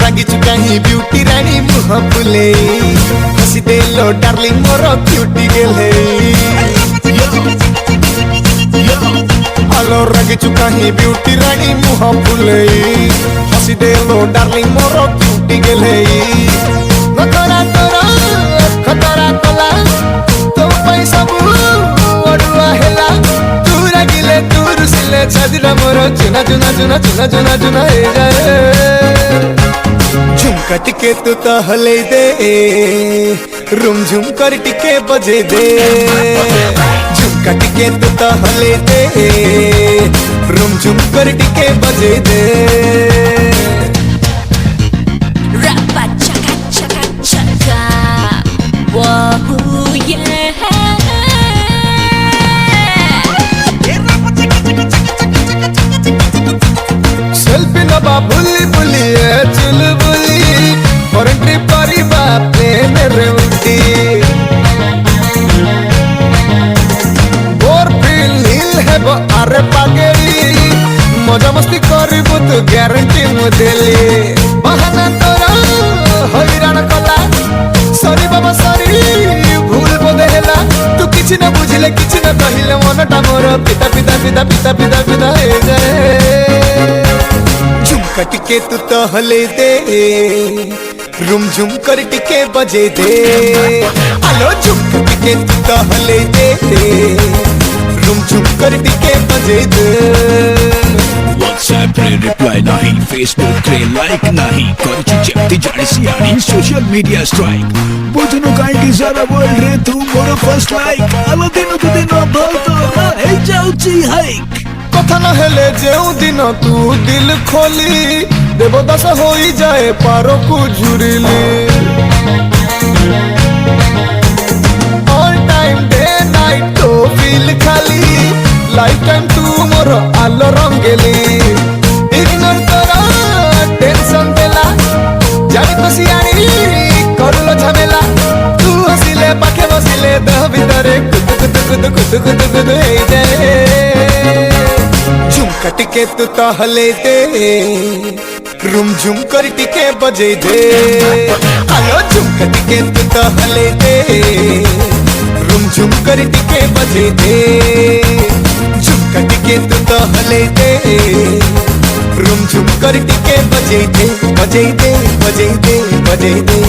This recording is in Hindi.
रागिचु कहीं ब्यूटी रानी मुह फुले हसी देलो डार्लिंग मोर क्यूटी गेले आलो रागिचु कहीं ब्यूटी रानी मुह फुले हसी देलो डार्लिंग मोर क्यूटी गेले खतरा तोरा खतरा तोला तो पैसा अड़ुआ हेला तू रागिले तू रुसिले छादिला मोर चुना चुना चुना चुना चुना चुना हे जाए झुमका टिके तू तो हले दे रूम झुम कर टिके बजे दे झुमका टिके तू तो हले दे रूम झुम कर टिके बजे दे Rapa chaka chaka chaka, whoa yeah. Selfie नबा भूली भूली चुलबुली और ट्रिप पारी बापे मेरे उठी बोर फील नील है वो आरे पागेली मजा मस्ती करी वो तो गारंटी मुझेली बहाना तोरा हैरान कला सॉरी बाबा सॉरी भूल बोदेला तू किछि न बुझले किछि न कहिले मनटा मोर पिता पिता पिता पिता पिता पिता हे जाए झुमका टिके तू तो हले दे रूम झुम कर टिके बजे दे आलो झुमका टिके तू तो हले दे रूम झुम कर टिके बजे दे WhatsApp रे रिप्लाई नहीं, Facebook रे लाइक नहीं, करछु जेप्ती जाने सियानी सोशल मीडिया स्ट्राइक बुझनु काई सारा वर्ल्ड रे तू मोर फर्स्ट लाइक आलो दिनो तू दिनो भल तो ना हे जाउची हाइक कथा न हेले जेउ दिन तू दिल खोली देवदास होई जाए पारो को झुरिली ऑल टाइम डे नाइट तो फील खाली लाइफ टाइम तू मोर आलो रंगेली इग्नोर करा टेंशन देला जानी तो सियानी करलो झमेला तू हसिले पाखे बसिले देह भितरे कुद कुद कुद कुद कुद कुद हे जाए झुमका टिके तू तो हले दे रूम झुम कर टिके बजे दे आलो झुमका टिके तू तो हले दे रूम झुम कर टिके बजे दे झुमका टिके तू तो हले दे रूम झुम कर टिके बजे दे बजे दे बजे दे बजे दे।